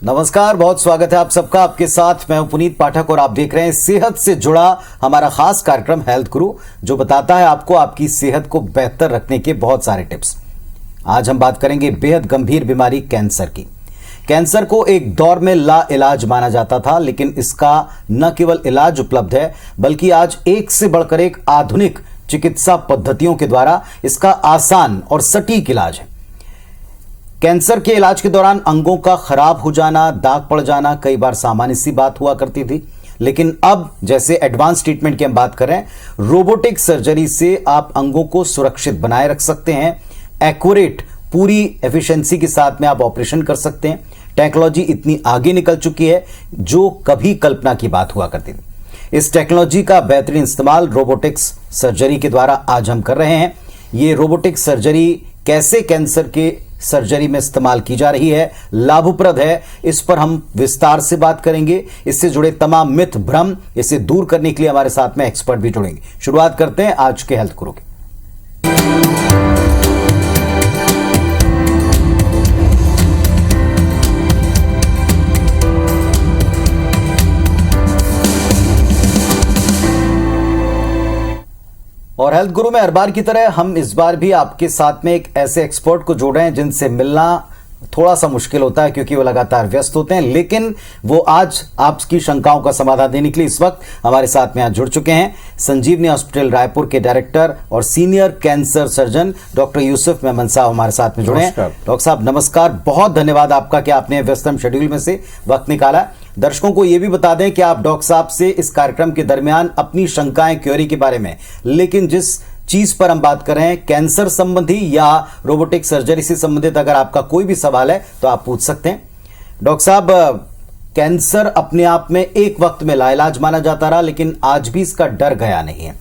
नमस्कार, बहुत स्वागत है आप सबका। आपके साथ मैं हूं पुनीत पाठक और आप देख रहे हैं सेहत से जुड़ा हमारा खास कार्यक्रम हेल्थ गुरु, जो बताता है आपको आपकी सेहत को बेहतर रखने के बहुत सारे टिप्स। आज हम बात करेंगे बेहद गंभीर बीमारी कैंसर की। कैंसर को एक दौर में ला इलाज माना जाता था, लेकिन इसका न केवल इलाज उपलब्ध है बल्कि आज एक से बढ़कर एक आधुनिक चिकित्सा पद्धतियों के द्वारा इसका आसान और सटीक इलाज है। कैंसर के इलाज के दौरान अंगों का खराब हो जाना, दाग पड़ जाना कई बार सामान्य सी बात हुआ करती थी, लेकिन अब जैसे एडवांस ट्रीटमेंट की हम बात करें, रोबोटिक सर्जरी से आप अंगों को सुरक्षित बनाए रख सकते हैं। एक्यूरेट, पूरी एफिशिएंसी के साथ में आप ऑपरेशन कर सकते हैं। टेक्नोलॉजी इतनी आगे निकल चुकी है जो कभी कल्पना की बात हुआ करती थी। इस टेक्नोलॉजी का बेहतरीन इस्तेमाल रोबोटिक्स सर्जरी के द्वारा आज हम कर रहे हैं। ये रोबोटिक सर्जरी कैसे कैंसर के सर्जरी में इस्तेमाल की जा रही है, लाभप्रद है, इस पर हम विस्तार से बात करेंगे। इससे जुड़े तमाम मिथ भ्रम, इसे दूर करने के लिए हमारे साथ में एक्सपर्ट भी जुड़ेंगे। शुरुआत करते हैं आज के हेल्थ गुरु की। और हेल्थ गुरु में हर बार की तरह हम इस बार भी आपके साथ में एक ऐसे एक्सपर्ट को जोड़ रहे हैं जिनसे मिलना थोड़ा सा मुश्किल होता है क्योंकि वो लगातार व्यस्त होते हैं, लेकिन वो आज आपकी शंकाओं का समाधान देने के लिए इस वक्त हमारे साथ में आज जुड़ चुके हैं। संजीवनी हॉस्पिटल रायपुर के डायरेक्टर और senior cancer surgeon doctor Yusuf Memon साहब हमारे साथ में जुड़े हैं। डॉक्टर साहब नमस्कार, बहुत धन्यवाद आपका कि आपने व्यस्तम शेड्यूल में से वक्त निकाला। दर्शकों को यह भी बता दें कि आप डॉक्टर साहब से इस कार्यक्रम के दरमियान अपनी शंकाएं, क्वेरी के बारे में, लेकिन जिस चीज पर हम बात कर रहे हैं कैंसर संबंधी या रोबोटिक सर्जरी से संबंधित, अगर आपका कोई भी सवाल है तो आप पूछ सकते हैं। डॉक्टर साहब, कैंसर अपने आप में एक वक्त में लाइलाज माना जाता रहा, लेकिन आज भी इसका डर गया नहीं है।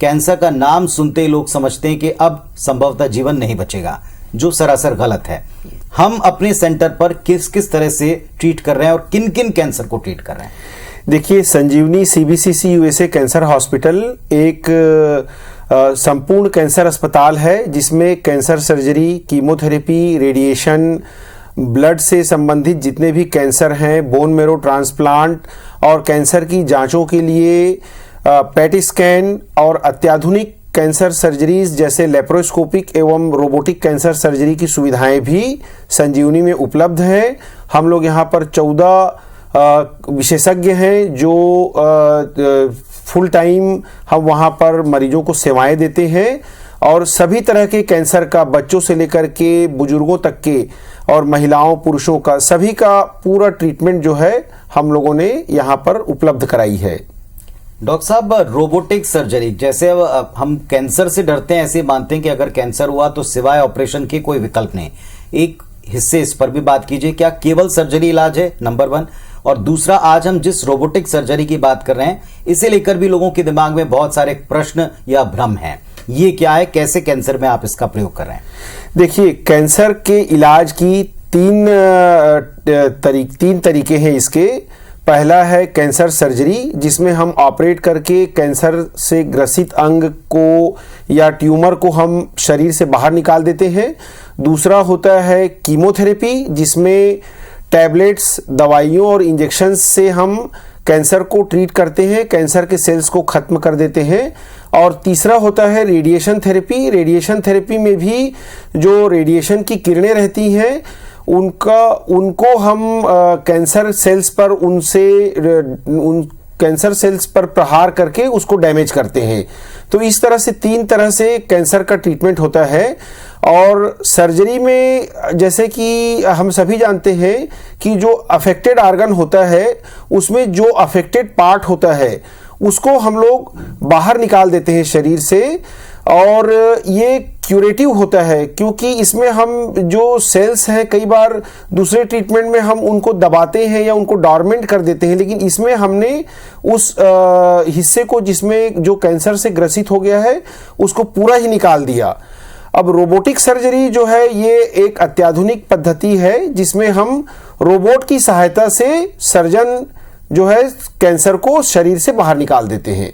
कैंसर का नाम सुनते ही लोग समझते हैं कि अब संभवतः जीवन नहीं बचेगा, जो सरासर गलत है। हम अपने सेंटर पर किस किस तरह से ट्रीट कर रहे हैं और किन किन कैंसर को ट्रीट कर रहे हैं? देखिए, संजीवनी सीबीसीसी यूएसए कैंसर हॉस्पिटल एक संपूर्ण कैंसर अस्पताल है जिसमें cancer surgery, chemotherapy, radiation, blood से संबंधित जितने भी कैंसर हैं, बोन मैरो ट्रांसप्लांट और कैंसर की जांचों के लिए पेट स्कैन और अत्याधुनिक कैंसर सर्जरीज जैसे लेप्रोस्कोपिक एवं रोबोटिक कैंसर सर्जरी की सुविधाएं भी संजीवनी में उपलब्ध हैं। हम लोग यहाँ पर 14 विशेषज्ञ हैं जो फुल टाइम हम वहाँ पर मरीजों को सेवाएं देते हैं और सभी तरह के कैंसर का, बच्चों से लेकर के बुजुर्गों तक के और महिलाओं पुरुषों का, सभी का पूरा ट्रीटमेंट जो है हम लोगों ने यहाँ पर उपलब्ध कराई है। डॉक्टर साहब, रोबोटिक सर्जरी, जैसे हम कैंसर से डरते हैं, ऐसे मानते हैं कि अगर कैंसर हुआ तो सिवाय ऑपरेशन के कोई विकल्प नहीं। एक हिस्से इस पर भी बात कीजिए, क्या केवल सर्जरी इलाज है, नंबर 1, और दूसरा, आज हम जिस रोबोटिक सर्जरी की बात कर रहे हैं इसे लेकर भी लोगों के दिमाग में बहुत सारे प्रश्न या भ्रम हैं। ये क्या है, कैसे कैंसर में आप इसका प्रयोग कर रहे हैं? देखिए, कैंसर के इलाज की तीन तरीके हैं इसके। पहला है कैंसर सर्जरी, जिसमें हम ऑपरेट करके कैंसर से ग्रसित अंग को या ट्यूमर को हम शरीर से बाहर निकाल देते हैं। दूसरा होता है कीमोथेरेपी, जिसमें टैबलेट्स, दवाइयों और इंजेक्शन से हम कैंसर को ट्रीट करते हैं, कैंसर के सेल्स को खत्म कर देते हैं। और तीसरा होता है रेडिएशन थेरेपी। रेडिएशन थेरेपी में भी जो रेडिएशन की किरणें रहती हैं उनको हम कैंसर सेल्स पर उन कैंसर सेल्स पर प्रहार करके उसको डैमेज करते हैं। तो इस तरह से 3 तरह से कैंसर का ट्रीटमेंट होता है। और सर्जरी में जैसे कि हम सभी जानते हैं कि जो अफेक्टेड आर्गन होता है उसमें जो अफेक्टेड पार्ट होता है उसको हम लोग बाहर निकाल देते हैं शरीर से, और ये क्यूरेटिव होता है क्योंकि इसमें हम जो सेल्स हैं कई बार दूसरे ट्रीटमेंट में हम उनको दबाते हैं या उनको डॉर्मेंट कर देते हैं, लेकिन इसमें हमने उस हिस्से को जिसमें जो कैंसर से ग्रसित हो गया है उसको पूरा ही निकाल दिया। अब रोबोटिक सर्जरी जो है ये एक अत्याधुनिक पद्धति है जिसमें हम रोबोट की सहायता से सर्जन जो है कैंसर को शरीर से बाहर निकाल देते हैं।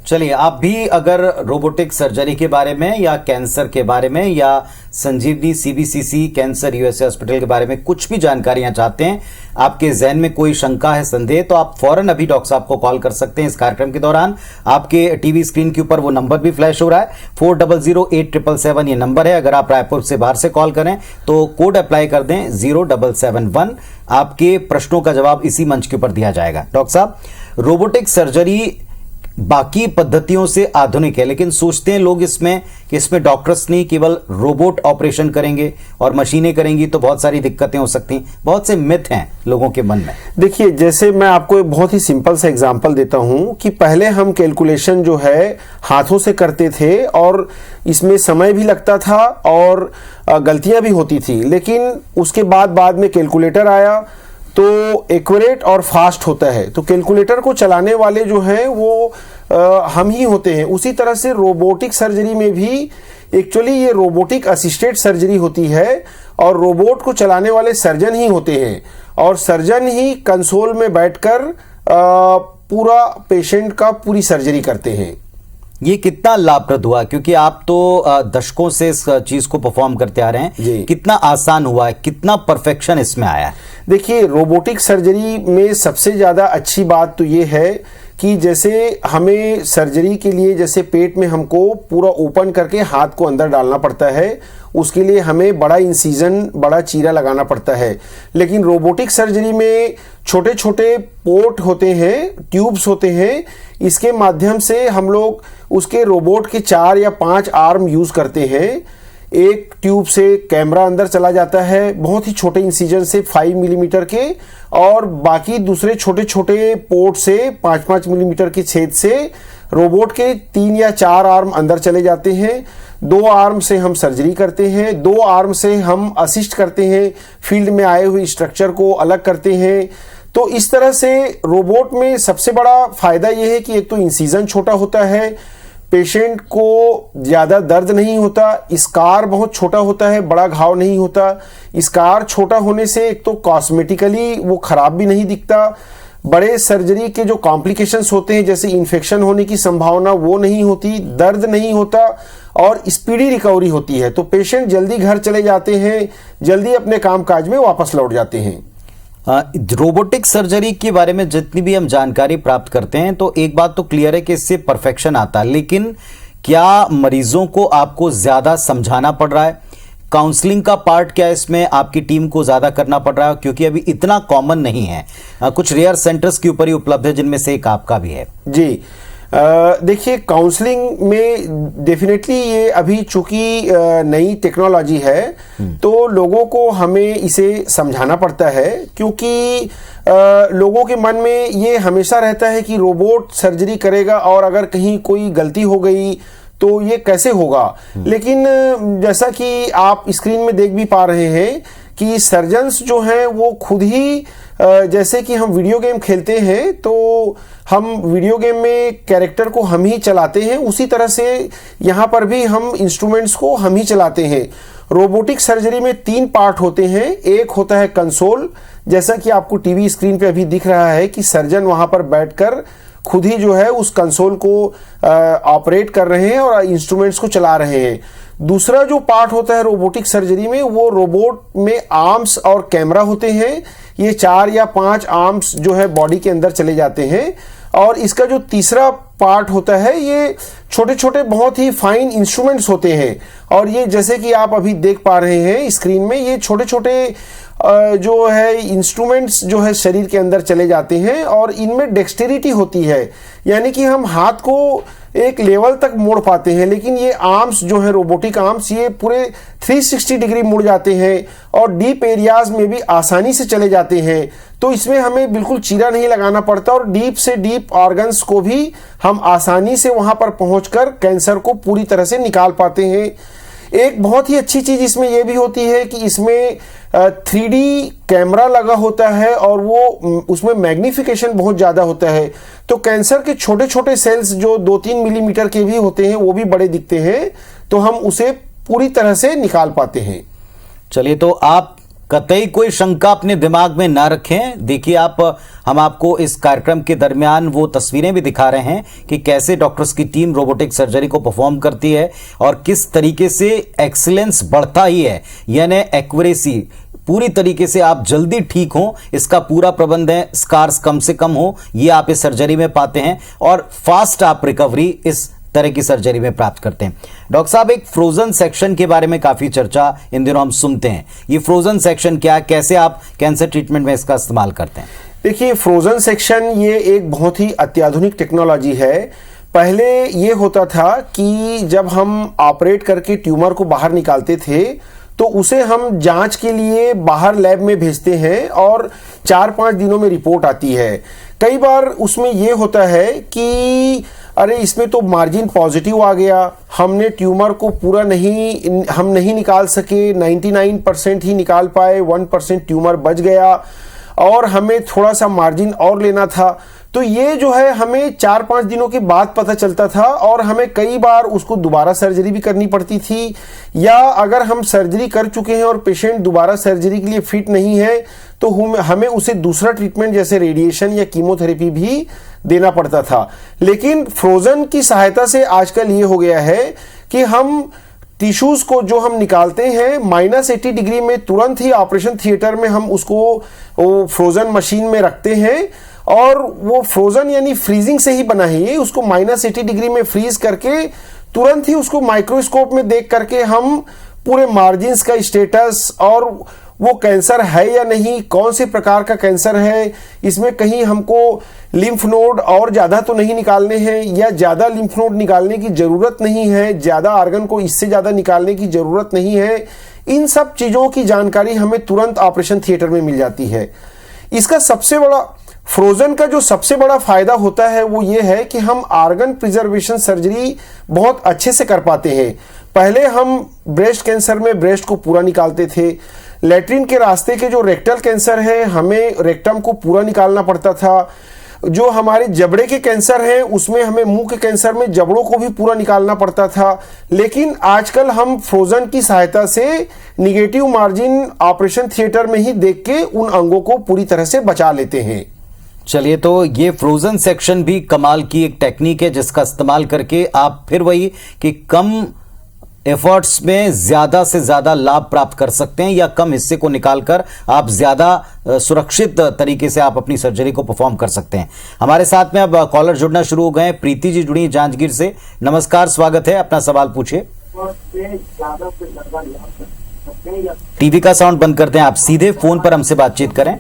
चलिए, आप भी अगर रोबोटिक सर्जरी के बारे में या कैंसर के बारे में या संजीवनी सीबीसीसी कैंसर यूएसए हॉस्पिटल के बारे में कुछ भी जानकारियां चाहते हैं, आपके जहन में कोई शंका है, संदेह, तो आप फौरन अभी डॉक्टर साहब को कॉल कर सकते हैं। इस कार्यक्रम के दौरान आपके टीवी स्क्रीन के ऊपर वो नंबर भी फ्लैश हो रहा है, 400877 ये नंबर है। अगर आप रायपुर से बाहर से कॉल करें तो कोड अप्लाई कर दें 0771, आपके प्रश्नों का जवाब इसी मंच के ऊपर दिया जाएगा। डॉक्टर साहब, रोबोटिक सर्जरी बाकी पद्धतियों से आधुनिक है, लेकिन सोचते हैं लोग इसमें कि इसमें डॉक्टर्स नहीं, केवल रोबोट ऑपरेशन करेंगे और मशीनें करेंगी तो बहुत सारी दिक्कतें हो सकती हैं। बहुत से मिथ हैं लोगों के मन में। देखिए, जैसे मैं आपको एक बहुत ही सिंपल सा एग्जांपल देता हूं कि पहले हम कैलकुलेशन जो है हाथों से करते थे और इसमें समय भी लगता था और गलतियां भी होती थी, लेकिन उसके बाद में कैलकुलेटर आया तो एक्यूरेट और फास्ट होता है। तो कैलकुलेटर को चलाने वाले जो हैं वो हम ही होते हैं। उसी तरह से रोबोटिक सर्जरी में भी एक्चुअली ये रोबोटिक असिस्टेड सर्जरी होती है और रोबोट को चलाने वाले सर्जन ही होते हैं और सर्जन ही कंसोल में बैठकर पूरा पेशेंट का पूरी सर्जरी करते हैं। ये कितना लाभप्रद हुआ, क्योंकि आप तो दशकों से इस चीज को परफॉर्म करते आ रहे हैं, कितना आसान हुआ है, कितना परफेक्शन इसमें आया है? देखिए, रोबोटिक सर्जरी में सबसे ज्यादा अच्छी बात तो ये है कि जैसे हमें सर्जरी के लिए जैसे पेट में हमको पूरा ओपन करके हाथ को अंदर डालना पड़ता है, उसके लिए हमें बड़ा इंसिजन, बड़ा चीरा लगाना पड़ता है। लेकिन रोबोटिक सर्जरी में छोटे छोटे पोर्ट होते हैं, ट्यूब्स होते हैं, इसके माध्यम से हम लोग उसके रोबोट के 4 या 5 आर्म यूज करते हैं। एक ट्यूब से कैमरा अंदर चला जाता है बहुत ही छोटे इंसिजन से 5 मिलीमीटर के, और बाकी दूसरे छोटे छोटे पोर्ट से 5-5 मिलीमीटर के छेद से रोबोट के 3 या 4 आर्म अंदर चले जाते हैं। 2 आर्म से हम सर्जरी करते हैं, 2 आर्म से हम असिस्ट करते हैं, फील्ड में आए हुए स्ट्रक्चर को अलग करते हैं। तो इस तरह से रोबोट में सबसे बड़ा फायदा यह है कि एक तो इंसिजन छोटा होता है, पेशेंट को ज्यादा दर्द नहीं होता, स्कार बहुत छोटा होता है, बड़ा घाव नहीं होता। स्कार छोटा होने से एक तो कॉस्मेटिकली वो खराब भी नहीं दिखता, बड़े सर्जरी के जो कॉम्प्लिकेशंस होते हैं जैसे इन्फेक्शन होने की संभावना वो नहीं होती, दर्द नहीं होता और स्पीडी रिकवरी होती है। तो पेशेंट जल्दी घर चले जाते हैं, जल्दी अपने कामकाज में वापस लौट जाते हैं। रोबोटिक सर्जरी के बारे में जितनी भी हम जानकारी प्राप्त करते हैं तो एक बात तो क्लियर है कि इससे परफेक्शन आता है, लेकिन क्या मरीजों को आपको ज्यादा समझाना पड़ रहा है? काउंसलिंग का पार्ट क्या है इसमें आपकी टीम को ज्यादा करना पड़ रहा है, क्योंकि अभी इतना कॉमन नहीं है, कुछ रेयर सेंटर्स के ऊपर ही उपलब्ध है जिनमें से एक आपका भी है। जी, देखिए, काउंसलिंग में डेफिनेटली ये अभी चूंकि नई टेक्नोलॉजी है तो लोगों को हमें इसे समझाना पड़ता है, क्योंकि लोगों के मन में ये हमेशा रहता है कि रोबोट सर्जरी करेगा और अगर कहीं कोई गलती हो गई तो ये कैसे होगा। लेकिन जैसा कि आप स्क्रीन में देख भी पा रहे हैं कि सर्जन्स जो हैं वो खुद ही जैसे कि हम वीडियो गेम खेलते हैं तो हम वीडियो गेम में कैरेक्टर को हम ही चलाते हैं, उसी तरह से यहाँ पर भी हम इंस्ट्रूमेंट्स को हम ही चलाते हैं। रोबोटिक सर्जरी में 3 पार्ट होते हैं। एक होता है कंसोल, जैसा कि आपको टीवी स्क्रीन पे अभी दिख रहा है कि सर्जन वहां पर बैठकर खुद ही जो है उस कंसोल को ऑपरेट कर रहे हैं और इंस्ट्रूमेंट्स को चला रहे हैं। दूसरा जो पार्ट होता है रोबोटिक सर्जरी में, वो रोबोट में आर्म्स और कैमरा होते हैं। ये 4 या 5 आर्म्स जो है बॉडी के अंदर चले जाते हैं। और इसका जो तीसरा पार्ट होता है ये छोटे छोटे बहुत ही फाइन इंस्ट्रूमेंट्स होते हैं, और ये जैसे कि आप अभी देख पा रहे हैं स्क्रीन में, ये छोटे छोटे जो है इंस्ट्रूमेंट्स जो है शरीर के अंदर चले जाते हैं और इनमें डेक्सटेरिटी होती है, यानी कि हम हाथ को एक लेवल तक मोड़ पाते हैं। लेकिन ये आर्म्स जो है रोबोटिक आर्म्स ये पूरे 360 डिग्री मुड़ जाते हैं और डीप एरियाज में भी आसानी से चले जाते हैं। तो इसमें हमें बिल्कुल चीरा नहीं लगाना पड़ता और डीप से डीप ऑर्गन्स को भी हम आसानी से वहां पर पहुंचकर कैंसर को पूरी तरह से निकाल पाते हैं। एक बहुत ही अच्छी चीज इसमें यह भी होती है कि इसमें 3D कैमरा लगा होता है और वो उसमें मैग्निफिकेशन बहुत ज्यादा होता है, तो कैंसर के छोटे छोटे सेल्स जो 2-3 मिलीमीटर के भी होते हैं वो भी बड़े दिखते हैं, तो हम उसे पूरी तरह से निकाल पाते हैं। चलिए, तो आप कतई कोई शंका अपने दिमाग में ना रखें। देखिए हम आपको इस कार्यक्रम के दरमियान वो तस्वीरें भी दिखा रहे हैं कि कैसे डॉक्टर्स की टीम रोबोटिक सर्जरी को परफॉर्म करती है और किस तरीके से एक्सीलेंस बढ़ता ही है, यानी एक्यूरेसी पूरी तरीके से आप जल्दी ठीक हो, इसका पूरा प्रबंध है। स्कार्स कम से कम हो, ये आप इस सर्जरी में पाते हैं और फास्ट आप रिकवरी इस तरह की सर्जरी में प्राप्त करते हैं। डॉक्टर साहब, एक फ्रोजन सेक्शन के बारे में काफी चर्चा इन दिनों हम सुनते हैं। ये फ्रोजन सेक्शन क्या है, कैसे आप कैंसर ट्रीटमेंट में इसका इस्तेमाल करते हैं? देखिए, फ्रोजन सेक्शन ये एक बहुत ही अत्याधुनिक टेक्नोलॉजी है। पहले ये होता था कि जब हम ऑपरेट करके ट्यूमर को बाहर निकालते थे तो उसे हम जांच के लिए बाहर लैब में भेजते हैं और 4-5 दिनों में रिपोर्ट आती है। कई बार उसमें ये होता है कि अरे इसमें तो मार्जिन पॉजिटिव आ गया, हमने ट्यूमर को पूरा हम नहीं निकाल सके, 99% ही निकाल पाए, 1% ट्यूमर बच गया और हमें थोड़ा सा मार्जिन और लेना था। तो ये जो है हमें 4-5 दिनों के बाद पता चलता था और हमें कई बार उसको दोबारा सर्जरी भी करनी पड़ती थी, या अगर हम सर्जरी कर चुके हैं और पेशेंट दोबारा सर्जरी के लिए फिट नहीं है तो हमें उसे दूसरा ट्रीटमेंट जैसे रेडिएशन या कीमोथेरेपी भी देना पड़ता था। लेकिन फ्रोजन की सहायता से आजकल ये हो गया है कि हम टिश्यूज को जो हम निकालते हैं -80 डिग्री में तुरंत ही ऑपरेशन थिएटर में हम उसको फ्रोजन मशीन में रखते हैं और वो फ्रोजन यानी फ्रीजिंग से ही बना है ये, उसको -80 डिग्री में फ्रीज करके तुरंत ही उसको माइक्रोस्कोप में देख करके हम पूरे मार्जिन्स का स्टेटस और वो कैंसर है या नहीं, कौन से प्रकार का कैंसर है, इसमें कहीं हमको लिम्फ नोड और ज़्यादा तो नहीं निकालने हैं या ज़्यादा लिम्फ नोड निकालने की ज़रूरत नहीं है, ज़्यादा आर्गन को इससे ज़्यादा निकालने की ज़रूरत नहीं है, इन सब चीज़ों की जानकारी हमें तुरंत ऑपरेशन थिएटर में मिल जाती है। इसका सबसे बड़ा फ्रोजन का जो सबसे बड़ा फायदा होता है वो ये है कि हम आर्गन प्रिजर्वेशन सर्जरी बहुत अच्छे से कर पाते हैं। पहले हम ब्रेस्ट कैंसर में ब्रेस्ट को पूरा निकालते थे, लैट्रिन के रास्ते के जो रेक्टल कैंसर है हमें रेक्टम को पूरा निकालना पड़ता था, जो हमारे जबड़े के कैंसर हैं उसमें हमें मुंह के कैंसर में जबड़ों को भी पूरा निकालना पड़ता था। लेकिन आजकल हम फ्रोजन की सहायता से निगेटिव मार्जिन ऑपरेशन थिएटर में ही देख के उन अंगों को पूरी तरह से बचा लेते हैं। चलिए, तो ये फ्रोजन सेक्शन भी कमाल की एक टेक्निक है जिसका इस्तेमाल करके आप फिर वही कि कम एफर्ट्स में ज्यादा से ज्यादा लाभ प्राप्त कर सकते हैं या कम हिस्से को निकालकर आप ज्यादा सुरक्षित तरीके से आप अपनी सर्जरी को परफॉर्म कर सकते हैं। हमारे साथ में अब कॉलर जुड़ना शुरू हो गए हैं। प्रीति जी जुड़ी जांजगीर से। नमस्कार, स्वागत है, अपना सवाल पूछिए। टीवी का साउंड बंद करते हैं, आप सीधे फोन पर हमसे बातचीत करें।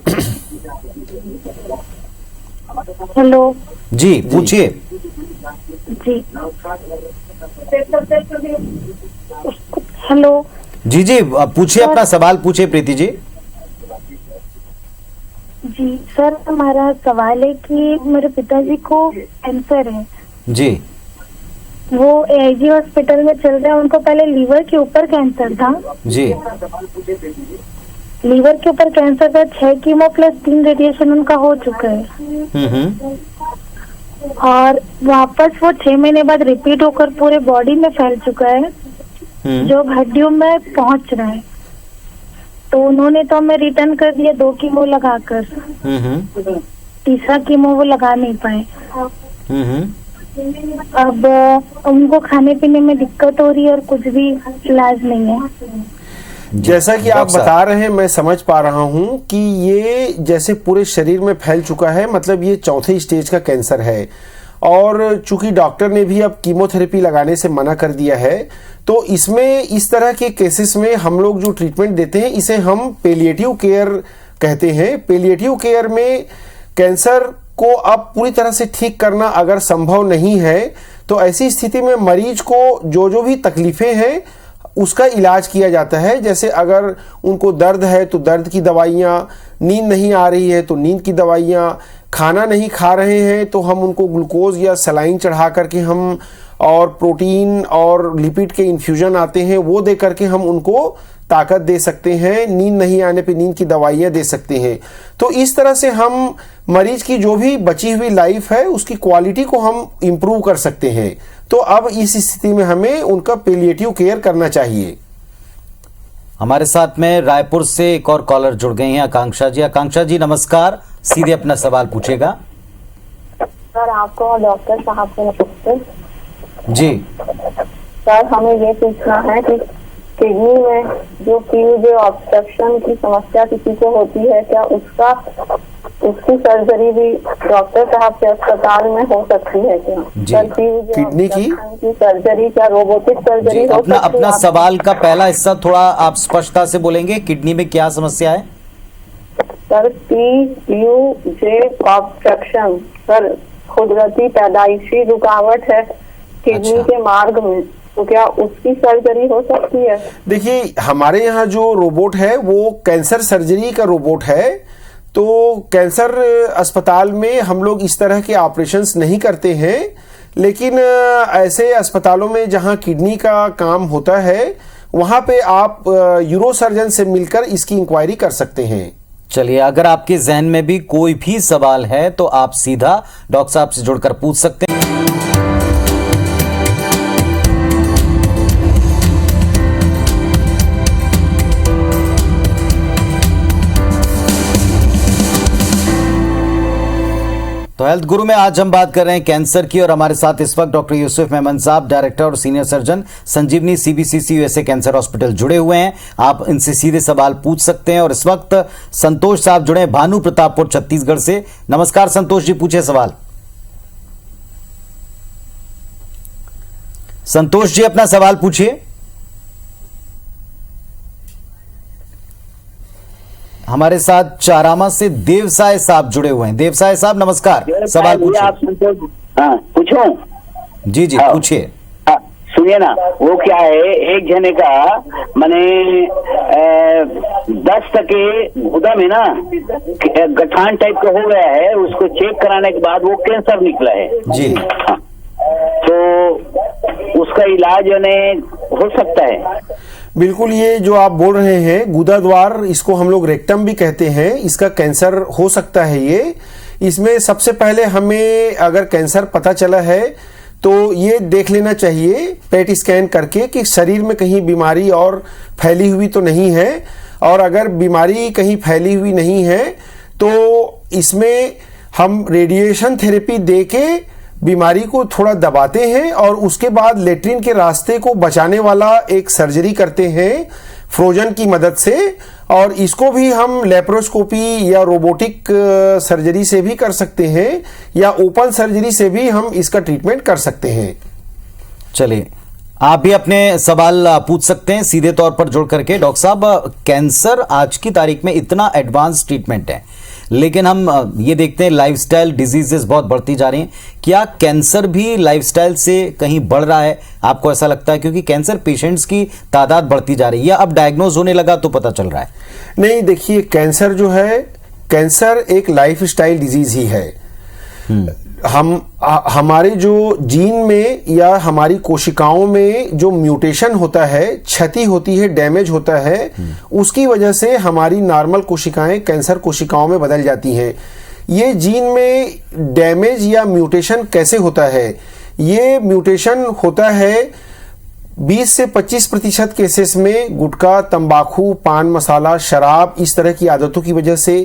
हेलो जी, पूछिए। जी, हेलो जी जी, पूछिए, अपना सवाल पूछिए प्रीति जी। जी सर, हमारा सवाल है कि मेरे पिताजी को कैंसर है जी। वो एआईजी हॉस्पिटल में चल रहे हैं। उनको पहले लीवर के ऊपर कैंसर था जी। लीवर के ऊपर कैंसर था, 6 कीमो प्लस 3 रेडिएशन उनका हो चुका है और वापस वो 6 महीने बाद रिपीट होकर पूरे बॉडी में फैल चुका है, जो हड्डियों में पहुंच रहा है। तो उन्होंने तो हमें रिटर्न कर दिया 2 कीमो लगाकर, तीसरा कीमो वो लगा नहीं पाए। अब उनको खाने पीने में दिक्कत हो रही है और कुछ भी इलाज नहीं है। जैसा कि आप बता रहे हैं, मैं समझ पा रहा हूं कि ये जैसे पूरे शरीर में फैल चुका है, मतलब ये 4थे स्टेज का कैंसर है और चूंकि डॉक्टर ने भी अब कीमोथेरेपी लगाने से मना कर दिया है, तो इसमें इस तरह के केसेस में हम लोग जो ट्रीटमेंट देते हैं इसे हम पेलिएटिव केयर कहते हैं। पेलिएटिव केयर में कैंसर को अब पूरी तरह से ठीक करना अगर संभव नहीं है तो ऐसी स्थिति में मरीज को जो जो भी तकलीफें हैं उसका इलाज किया जाता है। जैसे अगर उनको दर्द है तो दर्द की दवाइयाँ, नींद नहीं आ रही है तो नींद की दवाइयाँ, खाना नहीं खा रहे हैं तो हम उनको ग्लूकोज या सलाइन चढ़ा करके हम, और प्रोटीन और लिपिड के इन्फ्यूजन आते हैं वो दे करके हम उनको ताकत दे सकते हैं। नींद नहीं आने पे नींद की दवाइयाँ दे सकते हैं। तो इस तरह से हम मरीज की जो भी बची हुई लाइफ है उसकी क्वालिटी को हम इम्प्रूव कर सकते हैं। तो अब इस स्थिति में हमें उनका पेलिएटिव केयर करना चाहिए। हमारे साथ में रायपुर से एक और कॉलर जुड़ गए हैं, आकांक्षा जी। आकांक्षा जी नमस्कार, सीधे अपना सवाल पूछेगा। सर आपको डॉक्टर साहब से नमस्ते। जी सर हमें ये पूछना है कि किडनी में जो जो ऑब्स्ट्रक्शन की समस्या किसी को होती है, क्या उसकी सर्जरी भी डॉक्टर साहब के अस्पताल में हो सकती है क्या? जी। सर किडनी की सर्जरी क्या रोबोटिक सर्जरी जी, हो अपना सकती अपना है? सवाल का पहला हिस्सा थोड़ा आप स्पष्टता से बोलेंगे, किडनी में क्या समस्या है? सर PUJ ऑब्स्ट्रक्शन, सर कुदरती पैदाइशी रुकावट है किडनी अच्छा। के मार्ग में, तो क्या उसकी सर्जरी हो सकती है? देखिए, हमारे यहाँ जो रोबोट है वो कैंसर सर्जरी का रोबोट है। तो कैंसर अस्पताल में हम लोग इस तरह के ऑपरेशंस नहीं करते हैं, लेकिन ऐसे अस्पतालों में जहाँ किडनी का काम होता है वहाँ पे आप यूरोसर्जन से मिलकर इसकी इंक्वायरी कर सकते हैं। चलिए, अगर आपके जहन में भी कोई भी सवाल है तो आप सीधा डॉक्टर साहब से जुड़कर पूछ सकते हैं। तो हेल्थ गुरु में आज हम बात कर रहे हैं कैंसर की, और हमारे साथ इस वक्त डॉक्टर यूसुफ मेमन साहब, डायरेक्टर और सीनियर सर्जन, संजीवनी CBCC USA कैंसर हॉस्पिटल जुड़े हुए हैं। आप इनसे सीधे सवाल पूछ सकते हैं। और इस वक्त संतोष साहब जुड़े हैं भानु प्रतापपुर छत्तीसगढ़ से। नमस्कार संतोष जी, पूछे सवाल। संतोष जी अपना सवाल पूछिए। हमारे साथ चारामा से देवसाय साहब जुड़े हुए हैं। देवसाय साहब नमस्कार, सवाल पूछिए। हाँ पूछो। जी जी पूछिए। सुनिए ना, वो क्या है, एक जने का माने 10 टके गुदा में ना गठान टाइप का हो गया है, उसको चेक कराने के बाद वो कैंसर निकला है जी। हाँ, तो उसका इलाज हो सकता है? बिल्कुल, ये जो आप बोल रहे हैं गुदा द्वार, इसको हम लोग रेक्टम भी कहते हैं, इसका कैंसर हो सकता है। ये इसमें सबसे पहले हमें अगर कैंसर पता चला है तो ये देख लेना चाहिए पेट स्कैन करके कि शरीर में कहीं बीमारी और फैली हुई तो नहीं है। और अगर बीमारी कहीं फैली हुई नहीं है तो इसमें हम रेडिएशन थेरेपी देके बीमारी को थोड़ा दबाते हैं और उसके बाद लेट्रिन के रास्ते को बचाने वाला एक सर्जरी करते हैं फ्रोजन की मदद से। और इसको भी हम लेप्रोस्कोपी या रोबोटिक सर्जरी से भी कर सकते हैं, या ओपन सर्जरी से भी हम इसका ट्रीटमेंट कर सकते हैं। चलिए, आप भी अपने सवाल पूछ सकते हैं सीधे तौर पर जुड़ करके। डॉक्टर साहब, कैंसर आज की तारीख में इतना एडवांस ट्रीटमेंट है, लेकिन हम ये देखते हैं लाइफस्टाइल डिजीजेस बहुत बढ़ती जा रही हैं। क्या कैंसर भी लाइफस्टाइल से कहीं बढ़ रहा है? आपको ऐसा लगता है? क्योंकि कैंसर पेशेंट्स की तादाद बढ़ती जा रही है, या अब डायग्नोज होने लगा तो पता चल रहा है? नहीं, देखिए, कैंसर जो है, कैंसर एक लाइफस्टाइल डिजीज ही है। हमारे जो जीन में या हमारी कोशिकाओं में जो म्यूटेशन होता है, क्षति होती है, डैमेज होता है, उसकी वजह से हमारी नॉर्मल कोशिकाएं कैंसर कोशिकाओं में बदल जाती हैं। ये जीन में डैमेज या म्यूटेशन कैसे होता है? ये म्यूटेशन होता है 20 से 25% केसेस में गुटखा, तंबाकू, पान मसाला, शराब, इस तरह की आदतों की वजह से।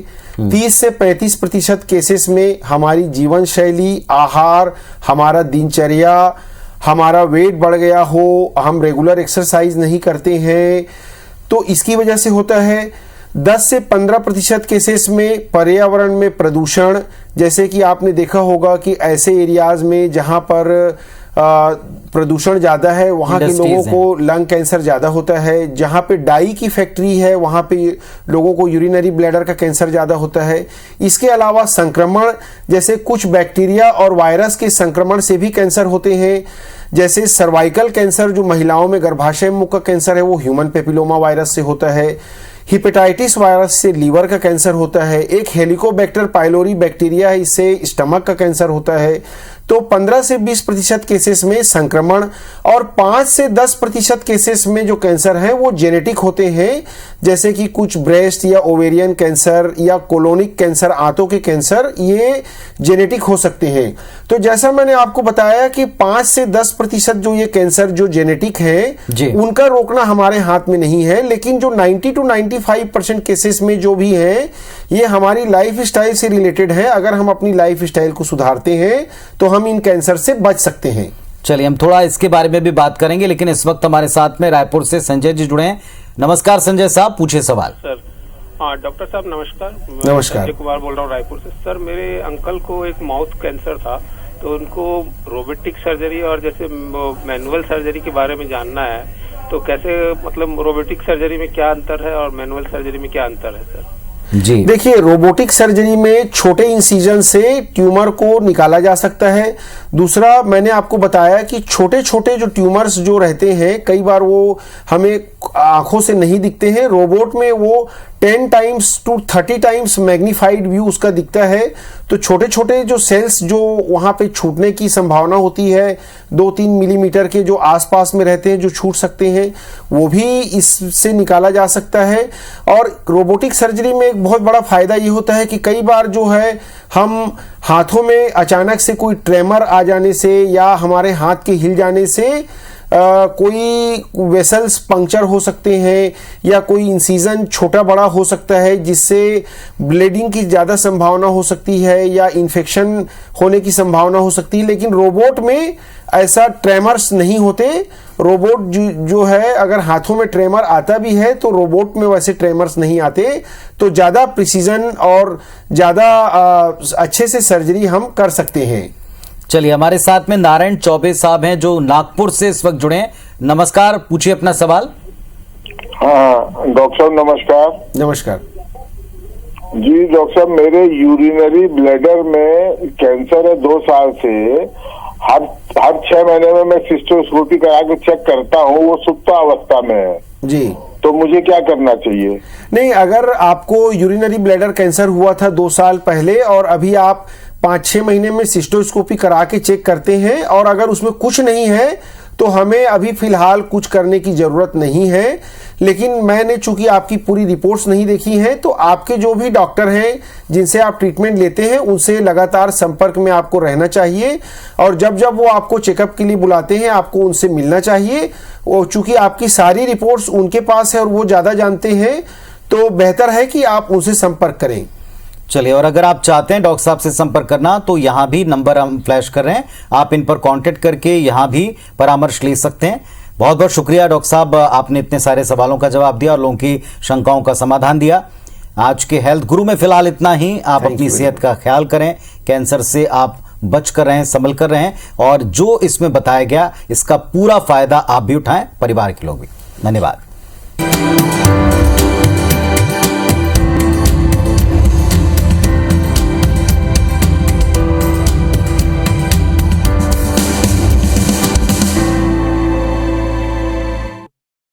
30 से 35% केसेस में हमारी जीवन शैली, आहार, हमारा दिनचर्या, हमारा वेट बढ़ गया हो, हम रेगुलर एक्सरसाइज नहीं करते हैं, तो इसकी वजह से होता है। 10 से 15% केसेस में पर्यावरण में प्रदूषण, जैसे कि आपने देखा होगा कि ऐसे एरियाज में जहां पर प्रदूषण ज्यादा है वहां के लोगों को लंग कैंसर ज्यादा होता है। जहां पे डाई की फैक्ट्री है वहां पे लोगों को यूरिनरी ब्लैडर का कैंसर ज्यादा होता है। इसके अलावा संक्रमण, जैसे कुछ बैक्टीरिया और वायरस के संक्रमण से भी कैंसर होते हैं। जैसे सर्वाइकल कैंसर, जो महिलाओं में गर्भाशय मुख का कैंसर है, वो ह्यूमन पेपिलोमा वायरस से होता है। हिपेटाइटिस वायरस से लीवर का कैंसर होता है। एक हेलिकोबैक्टर पाइलोरी बैक्टीरिया है, इससे स्टमक का कैंसर होता है। तो 15 से 20% केसेस में संक्रमण और 5 से 10% केसेस में जो कैंसर है वो जेनेटिक होते हैं, जैसे कि कुछ ब्रेस्ट या ओवेरियन कैंसर या कोलोनिक कैंसर, आंतों के कैंसर, ये जेनेटिक हो सकते हैं। तो जैसा मैंने आपको बताया कि 5 से 10% जो ये कैंसर जो जेनेटिक है उनका रोकना हमारे हाथ में नहीं है, लेकिन जो 90 to 95% केसेस में जो भी है ये हमारी लाइफ स्टाइल से रिलेटेड है। अगर हम अपनी लाइफ स्टाइल को सुधारते हैं तो हम इन कैंसर से बच सकते हैं। चलिए हम थोड़ा इसके बारे में भी बात करेंगे, लेकिन इस वक्त हमारे साथ में रायपुर से संजय जी जुड़े हैं। नमस्कार संजय साहब, पूछिए सवाल। सर हाँ डॉक्टर साहब नमस्कार। नमस्कार। संजय कुमार बोल रहा हूँ रायपुर से। सर मेरे अंकल को एक माउथ कैंसर था, तो उनको रोबोटिक सर्जरी और जैसे मैनुअल सर्जरी के बारे में जानना है, तो कैसे, मतलब रोबोटिक सर्जरी में क्या अंतर है और मैनुअल सर्जरी में क्या अंतर है सर? जी देखिए, रोबोटिक सर्जरी में छोटे इंसिजन से ट्यूमर को निकाला जा सकता है। दूसरा, मैंने आपको बताया कि छोटे छोटे जो ट्यूमर्स जो रहते हैं कई बार वो हमें आंखों से नहीं दिखते हैं, रोबोट में वो 10 times to 30 times magnified view उसका दिखता है। तो छोटे छोटे जो सेल्स जो वहां पे छूटने की संभावना होती है 2-3 मिलीमीटर के जो आसपास में रहते हैं जो छूट सकते हैं, वो भी इससे निकाला जा सकता है। और रोबोटिक सर्जरी में एक बहुत बड़ा फायदा ये होता है कि कई बार जो है हम हाथों में अचानक से कोई ट्रेमर आ जाने से या हमारे हाथ के हिल जाने से कोई वेसल्स पंक्चर हो सकते हैं या कोई इंसिजन छोटा बड़ा हो सकता है, जिससे ब्लीडिंग की ज़्यादा संभावना हो सकती है या इन्फेक्शन होने की संभावना हो सकती है। लेकिन रोबोट में ऐसा ट्रेमर्स नहीं होते। रोबोट जो है, अगर हाथों में ट्रेमर आता भी है तो रोबोट में वैसे ट्रेमर्स नहीं आते, तो ज़्यादा प्रिसीजन और ज़्यादा अच्छे से सर्जरी हम कर सकते हैं। चलिए हमारे साथ में नारायण चौबे साहब हैं जो नागपुर से इस वक्त जुड़े हैं। नमस्कार, पूछिए अपना सवाल। हाँ डॉक्टर साहब नमस्कार। नमस्कार जी डॉक्टर साहब, मेरे यूरिनरी ब्लैडर में कैंसर है 2 साल से। हर 6 महीने में मैं सिस्टोस्कोपी करा के चेक करता हूँ, वो सुप्त अवस्था में है जी। तो मुझे क्या करना चाहिए? नहीं, अगर आपको यूरिनरी ब्लैडर कैंसर हुआ था 2 साल पहले और अभी आप 5-6 महीने में सिस्टोस्कोपी करा के चेक करते हैं और अगर उसमें कुछ नहीं है तो हमें अभी फिलहाल कुछ करने की जरूरत नहीं है। लेकिन मैंने चूंकि आपकी पूरी रिपोर्ट्स नहीं देखी हैं, तो आपके जो भी डॉक्टर हैं जिनसे आप ट्रीटमेंट लेते हैं उनसे लगातार संपर्क में आपको रहना चाहिए और जब जब वो आपको चेकअप के लिए बुलाते हैं आपको उनसे मिलना चाहिए। और चूंकि आपकी सारी रिपोर्ट्स उनके पास है और वो ज़्यादा जानते हैं, तो बेहतर है कि आप उनसे संपर्क करें। चलिए, और अगर आप चाहते हैं डॉक्टर साहब से संपर्क करना तो यहाँ भी नंबर हम फ्लैश कर रहे हैं, आप इन पर कांटेक्ट करके यहाँ भी परामर्श ले सकते हैं। बहुत बहुत शुक्रिया डॉक्टर साहब, आपने इतने सारे सवालों का जवाब दिया और लोगों की शंकाओं का समाधान दिया। आज के हेल्थ गुरु में फिलहाल इतना ही। आप अपनी सेहत का ख्याल करें, कैंसर से आप बच कर रहें, संभल कर रहें और जो इसमें बताया गया इसका पूरा फायदा आप भी उठाएं, परिवार के लोग भी। धन्यवाद।